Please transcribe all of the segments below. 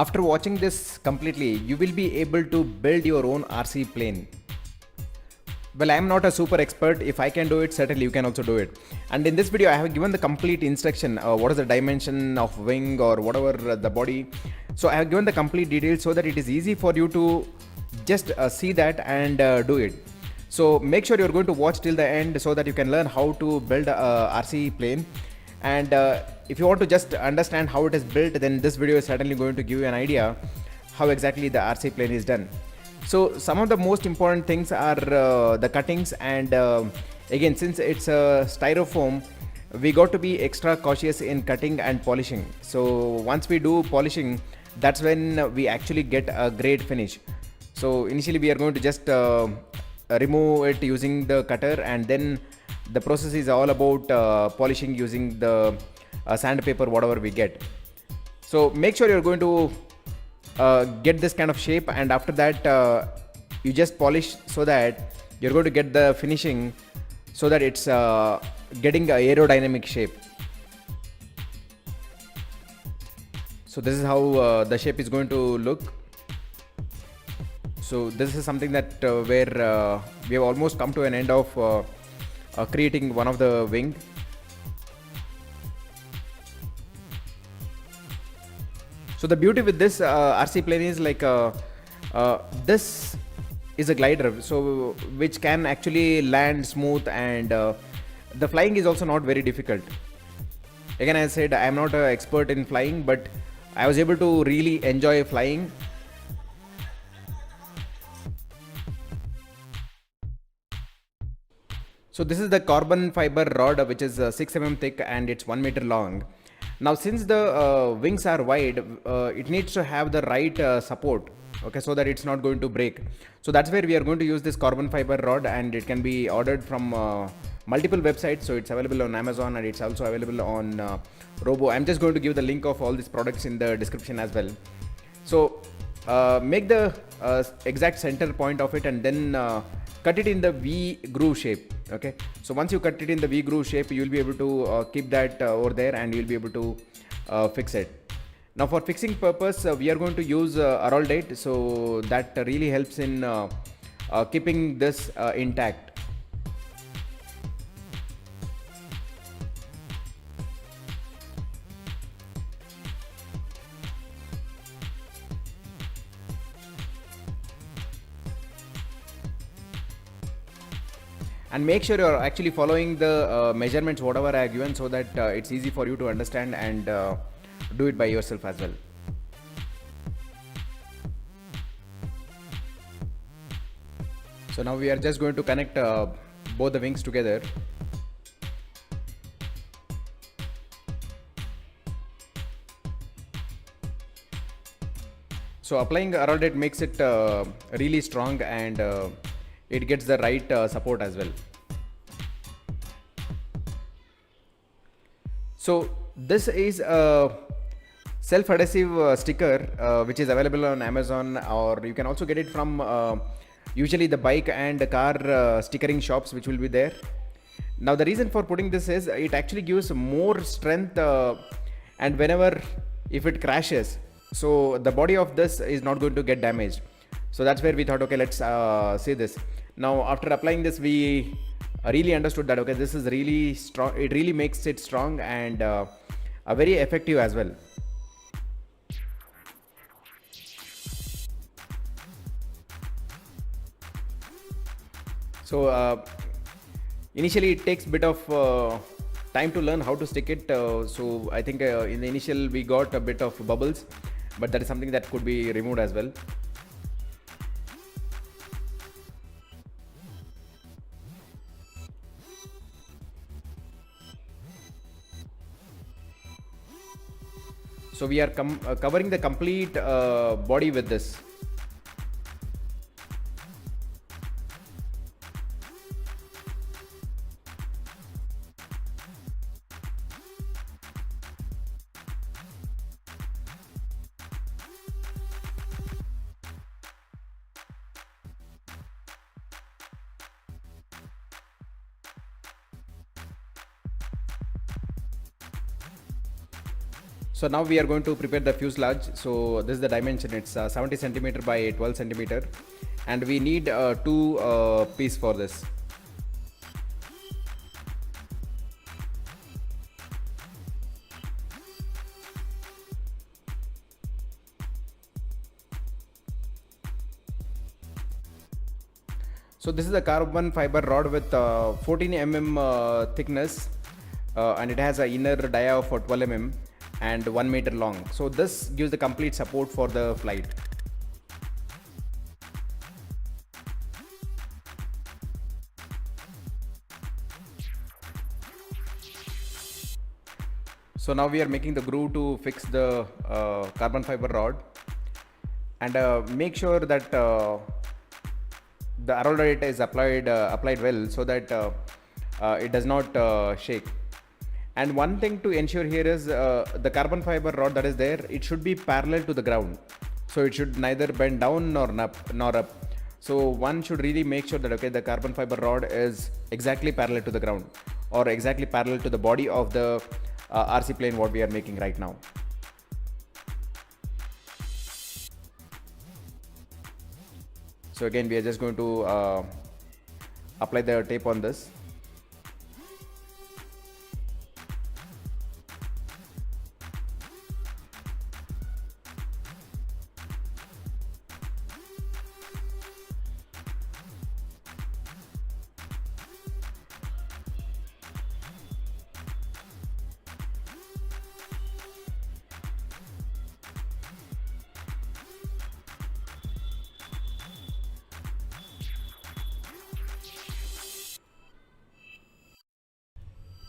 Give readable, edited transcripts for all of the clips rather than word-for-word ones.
After watching this completely, you will be able to build your own RC plane. Well, I am not a super expert. If I can do it, certainly you can also do it. And in this video, I have given the complete instruction. What is the dimension of wing or whatever the body. So I have given the complete details so that it is easy for you to just see that and do it. So make sure you're going to watch till the end so that you can learn how to build a RC plane. And if you want to just understand how it is built, then this video is certainly going to give you an idea how exactly the RC plane is done. So some of the most important things are the cuttings, and again, since it's a styrofoam, we got to be extra cautious in cutting and polishing. So once we do polishing, that's when we actually get a great finish. So initially we are going to just remove it using the cutter, and then the process is all about polishing using the sandpaper, whatever we get. So make sure you're going to get this kind of shape, and after that you just polish so that you're going to get the finishing so that it's getting a aerodynamic shape. So this is how the shape is going to look. So this is something that where we have almost come to an end of creating one of the wing. So the beauty with this RC plane is like this is a glider, so which can actually land smooth, and the flying is also not very difficult. Again, as I said, I am not an expert in flying, but I was able to really enjoy flying. So this is the carbon fiber rod, which is 6 mm thick and it's 1 meter long. Now since the wings are wide, it needs to have the right support, okay, so that it's not going to break. So that's where we are going to use this carbon fiber rod, and it can be ordered from multiple websites. So it's available on Amazon, and it's also available on Robo. I'm just going to give the link of all these products in the description as well. So make the exact center point of it, and then cut it in the V groove shape. Okay, so once you cut it in the V groove shape, you will be able to keep that over there, and you'll be able to fix it. Now for fixing purpose, we are going to use araldite, so that really helps in keeping this intact. And make sure you're actually following the measurements whatever I have given, so that it's easy for you to understand and do it by yourself as well. So now we are just going to connect both the wings together. So applying araldite makes it really strong, and it gets the right support as well. So this is a self-adhesive sticker which is available on Amazon, or you can also get it from usually the bike and car stickering shops, which will be there. Now the reason for putting this is it actually gives more strength, and whenever if it crashes, so the body of this is not going to get damaged. So that's where we thought, okay, let's see this. Now after applying this, we really understood that, okay, this is really strong. It really makes it strong and very effective as well. So initially it takes a bit of time to learn how to stick it. So I think in the initial we got a bit of bubbles, but that is something that could be removed as well. So we are covering the complete body with this. So now we are going to prepare the fuselage. So this is the dimension, it's 70 centimeter by 12 centimeter, and we need two piece for this. So this is a carbon fiber rod with 14 thickness, and it has an inner dia of 12 and 1 meter long. So this gives the complete support for the flight. So now we are making the groove to fix the carbon fiber rod, and make sure that the arrowroot is applied well, so that it does not shake. And one thing to ensure here is the carbon fiber rod that is there, it should be parallel to the ground, so it should neither bend down nor up. So one should really make sure that the carbon fiber rod is exactly parallel to the ground, or exactly parallel to the body of the RC plane what we are making right now. So again, we are just going to apply the tape on this.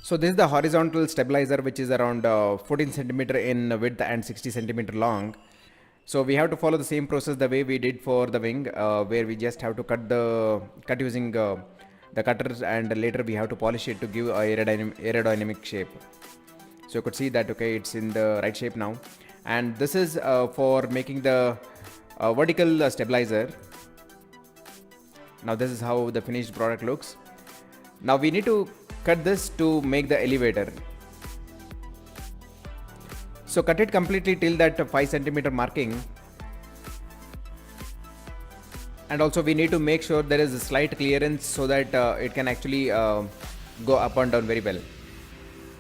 So this is the horizontal stabilizer, which is around 14 centimeter in width and 60 centimeter long. So we have to follow the same process the way we did for the wing, where we just have to cut using the cutters, and later we have to polish it to give a aerodynamic shape. So you could see that it's in the right shape now. And this is for making the vertical stabilizer. Now this is how the finished product looks. Now we need to cut this to make the elevator. So cut it completely till that 5 centimeter marking, and also we need to make sure there is a slight clearance so that it can actually go up and down very well.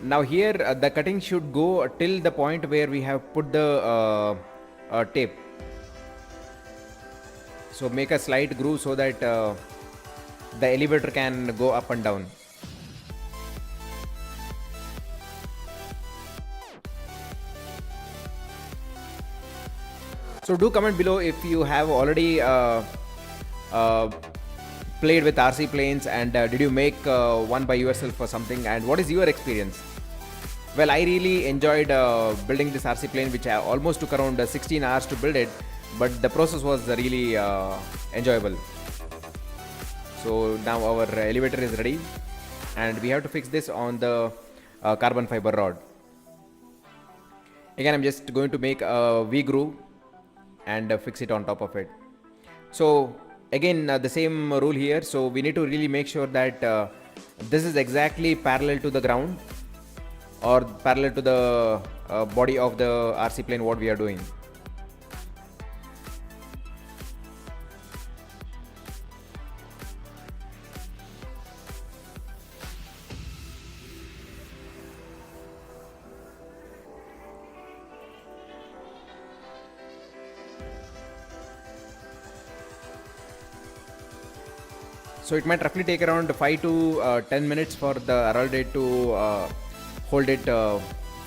Now here the cutting should go till the point where we have put the tape. So make a slight groove so that the elevator can go up and down. So do comment below if you have already played with RC planes, and did you make one by yourself or something, and what is your experience? Well, I really enjoyed building this RC plane, which I almost took around 16 hours to build it, but the process was really enjoyable. So now our elevator is ready, and we have to fix this on the carbon fiber rod. Again, I'm just going to make a V groove and fix it on top of it. So again, the same rule here. So we need to really make sure that this is exactly parallel to the ground, or parallel to the body of the RC plane what we are doing. So it might roughly take around 5 to 10 minutes for the arrowroot to hold it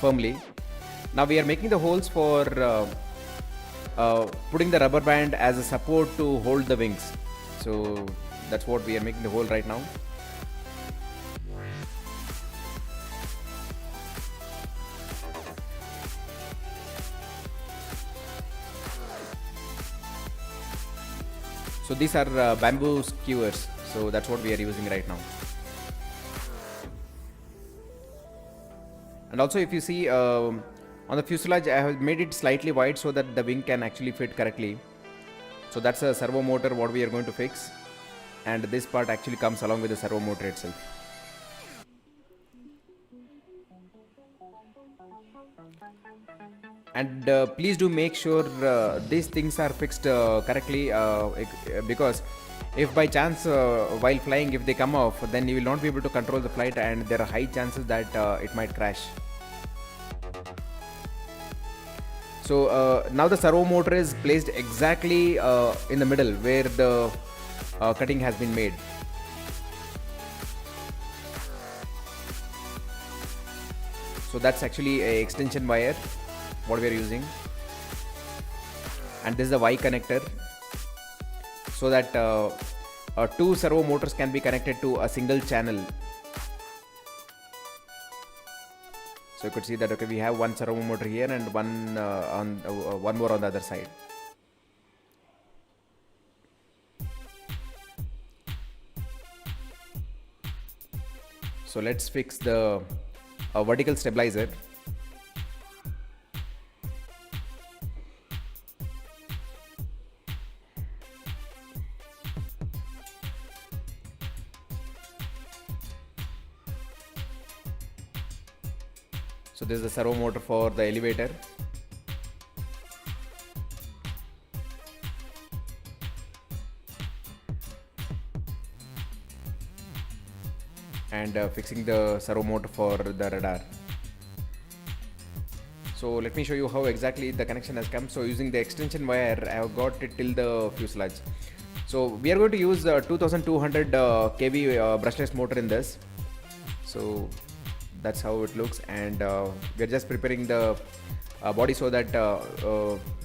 firmly. Now we are making the holes for putting the rubber band as a support to hold the wings. So that's what we are making the hole right now. So these are bamboo skewers. So that's what we are using right now. And also, if you see on the fuselage, I have made it slightly wide so that the wing can actually fit correctly. So that's a servo motor what we are going to fix, and this part actually comes along with the servo motor itself. And please do make sure these things are fixed correctly, because if by chance while flying if they come off, then you will not be able to control the flight, and there are high chances that it might crash. So now the servo motor is placed exactly in the middle where the cutting has been made. So that's actually a extension wire what we are using, and this is the Y connector, so that two servo motors can be connected to a single channel. So you could see that, okay, we have one servo motor here and one one more on the other side. So let's fix the vertical stabilizer. So this is the servo motor for the elevator. And fixing the servo motor for the radar. So let me show you how exactly the connection has come. So using the extension wire, I have got it till the fuselage. So we are going to use 2200 kV brushless motor in this. So that's how it looks, and we are just preparing the body so that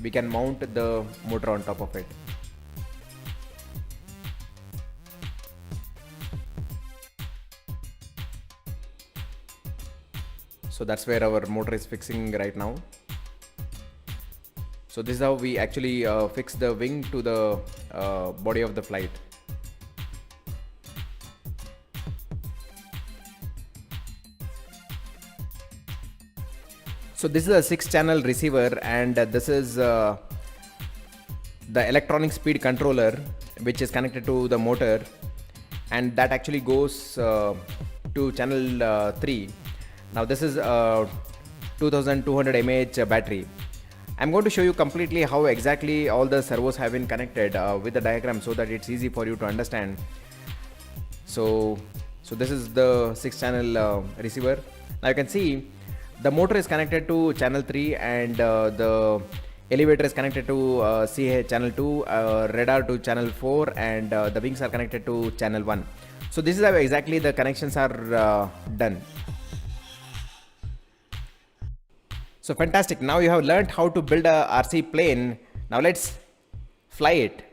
we can mount the motor on top of it. So that's where our motor is fixing right now. So this is how we actually fix the wing to the body of the flight. So this is a 6-channel receiver, and this is the electronic speed controller which is connected to the motor, and that actually goes to channel 3. Now this is a 2200 mAh battery. I'm going to show you completely how exactly all the servos have been connected with the diagram, so that it's easy for you to understand. So this is the 6-channel receiver. Now you can see the motor is connected to channel 3, and the elevator is connected to channel 2, radar to channel 4, and the wings are connected to channel 1. So this is how exactly the connections are done. So fantastic, now you have learned how to build a RC plane. Now let's fly it.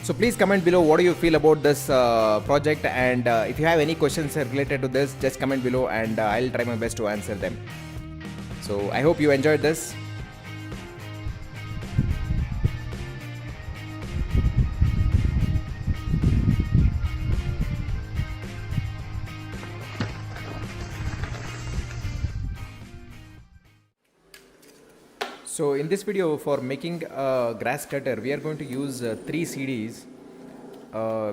So please comment below what do you feel about this project, and if you have any questions related to this, just comment below, and I'll try my best to answer them. So I hope you enjoyed this. So in this video, for making a grass cutter, we are going to use 3 CDs.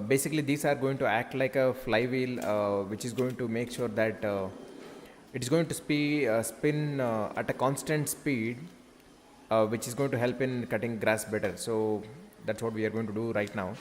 Basically these are going to act like a flywheel, which is going to make sure that it is going to spin at a constant speed, which is going to help in cutting grass better. So that's what we are going to do right now.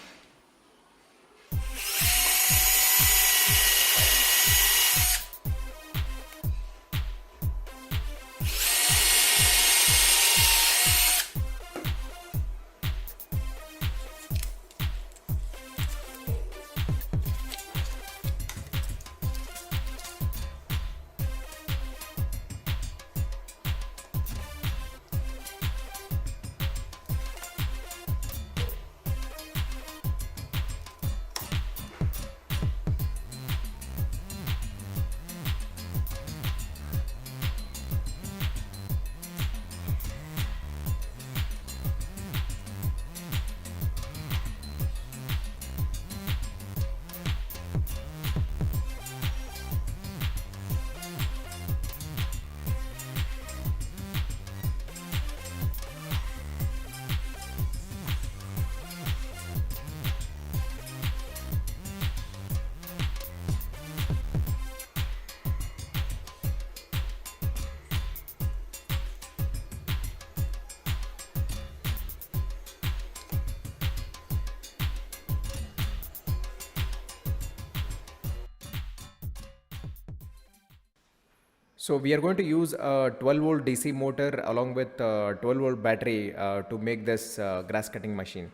So we are going to use a 12 volt DC motor along with a 12 volt battery to make this grass cutting machine.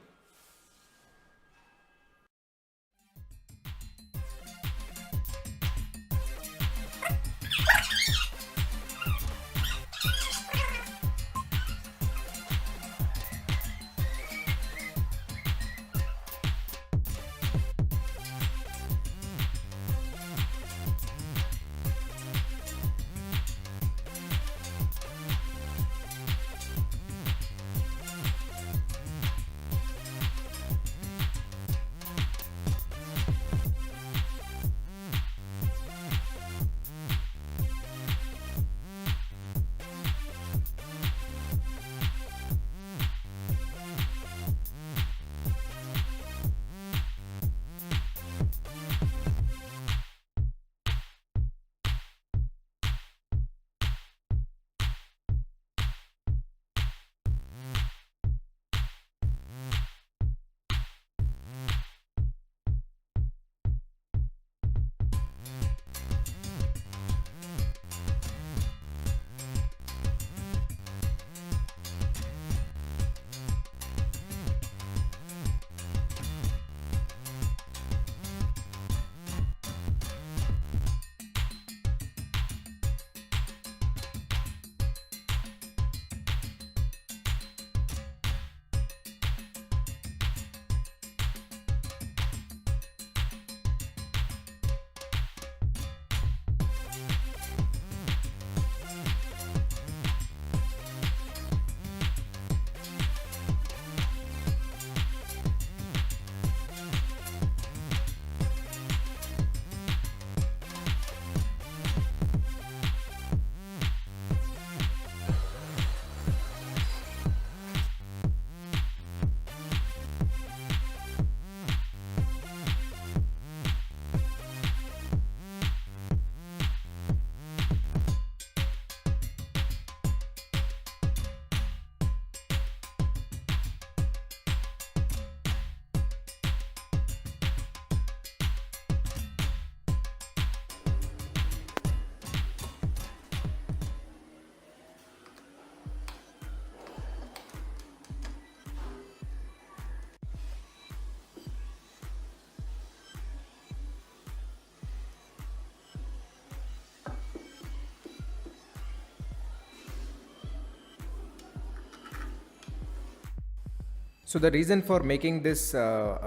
So the reason for making this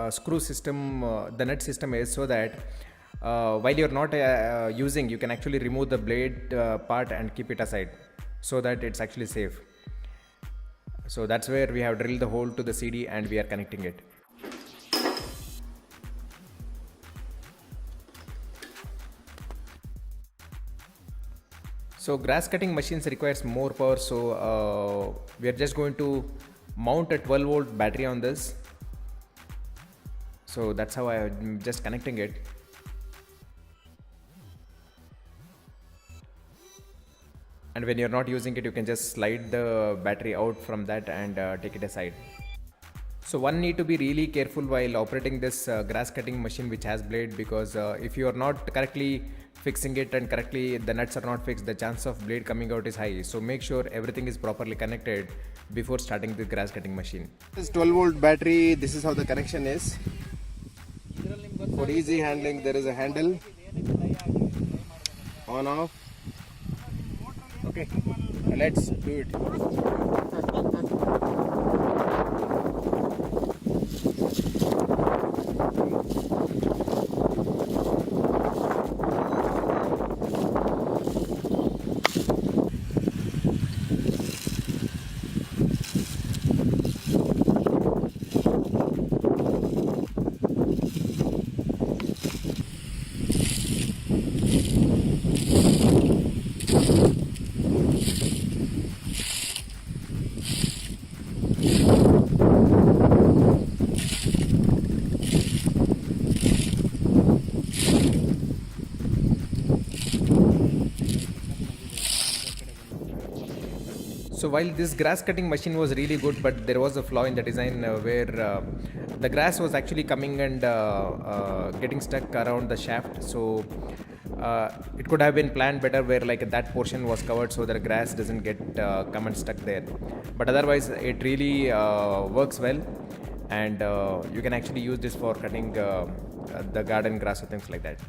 screw system, the nut system, is so that while you're not using, you can actually remove the blade part and keep it aside, so that it's actually safe. So that's where we have drilled the hole to the CD and we are connecting it. So grass cutting machines requires more power, so we are just going to mount a 12 volt battery on this. So that's how I'm just connecting it. And when you're not using it, you can just slide the battery out from that and take it aside. So one need to be really careful while operating this grass cutting machine which has blade, because if you are not correctly fixing it and correctly the nuts are not fixed, the chance of blade coming out is high. So make sure everything is properly connected before starting the grass cutting machine. This 12 volt battery, this is how the connection is. For easy handling, there is a handle, on off. Okay, let's do it. So while this grass cutting machine was really good, but there was a flaw in the design where the grass was actually coming and getting stuck around the shaft. So it could have been planned better where like that portion was covered so that grass doesn't get come and stuck there, but otherwise it really works well. And you can actually use this for cutting the garden grass or things like that.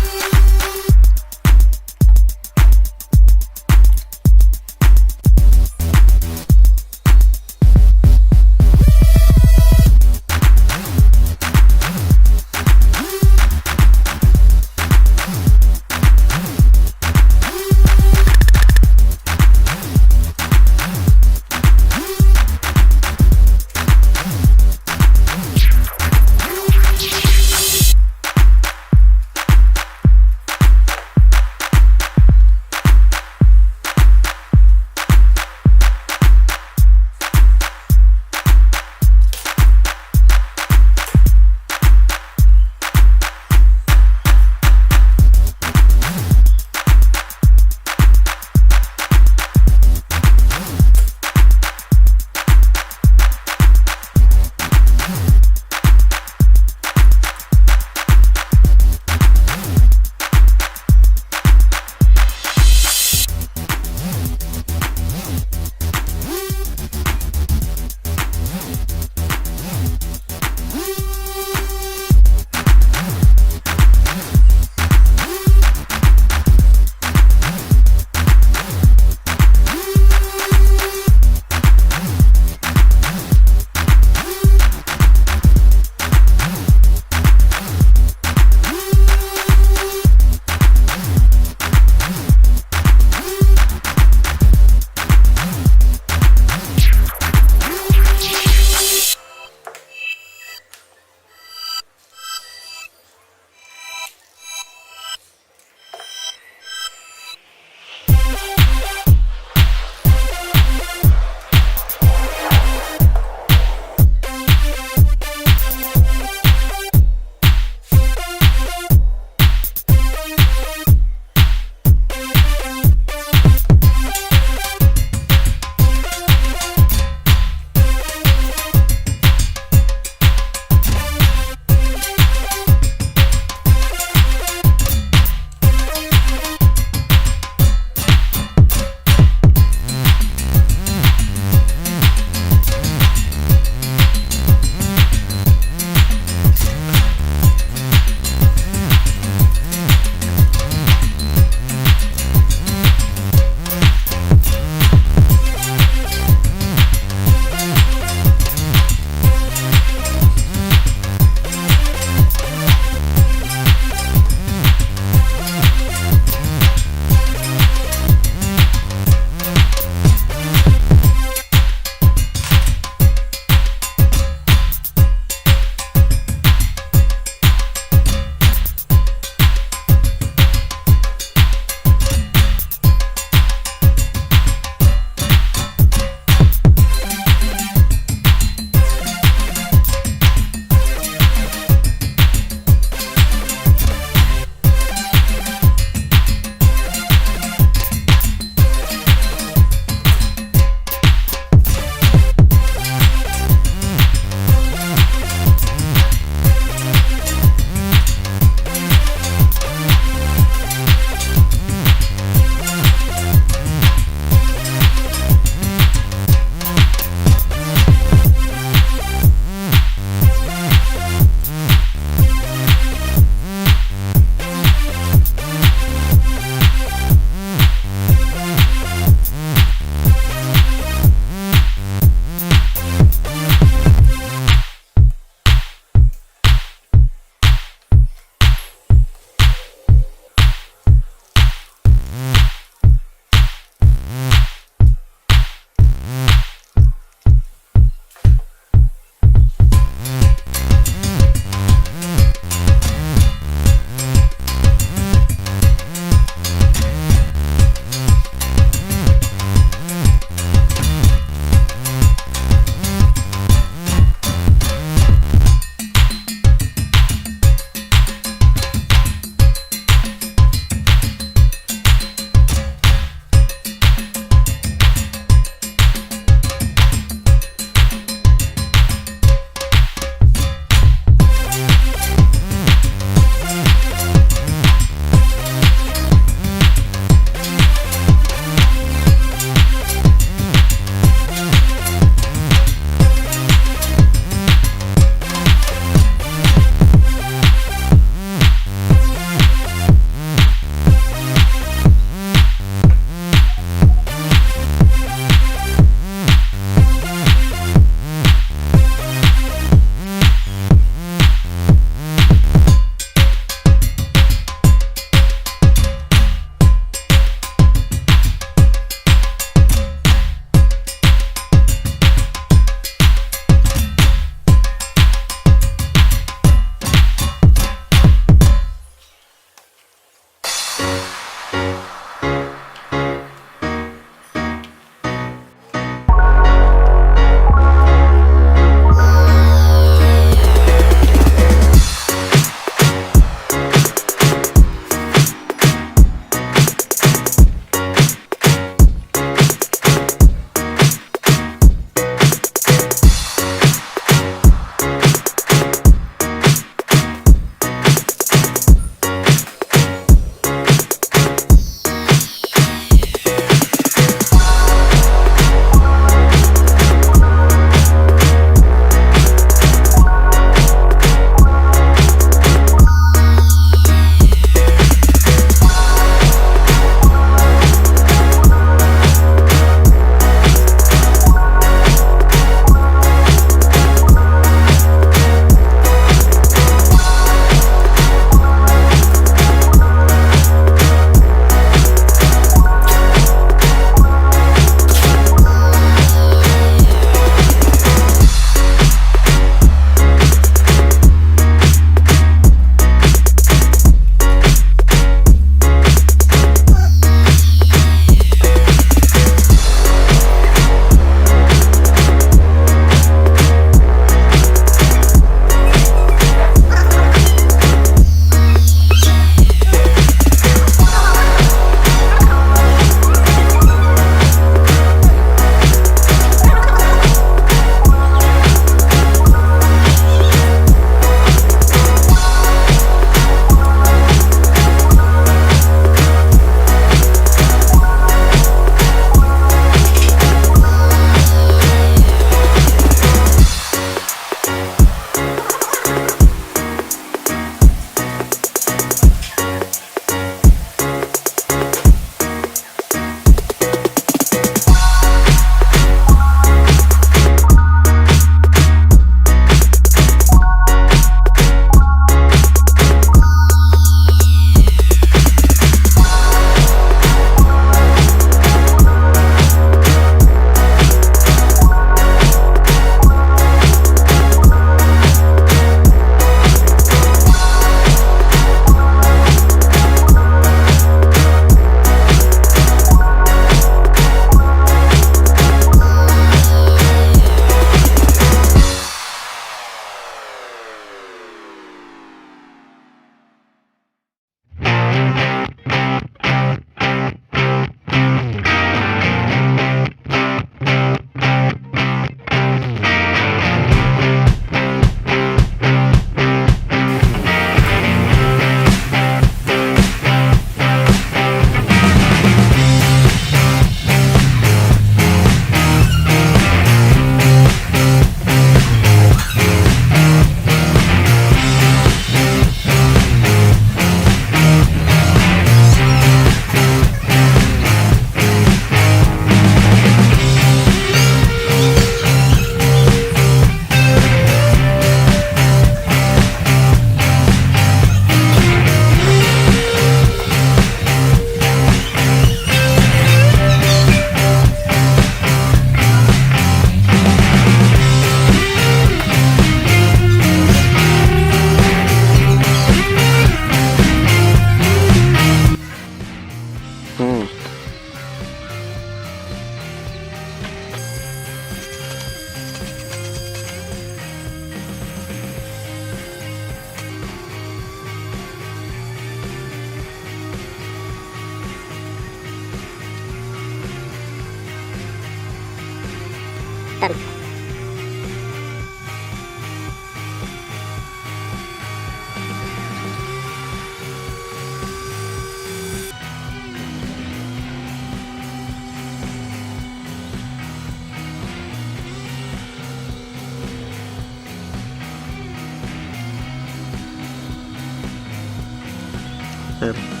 subscribe.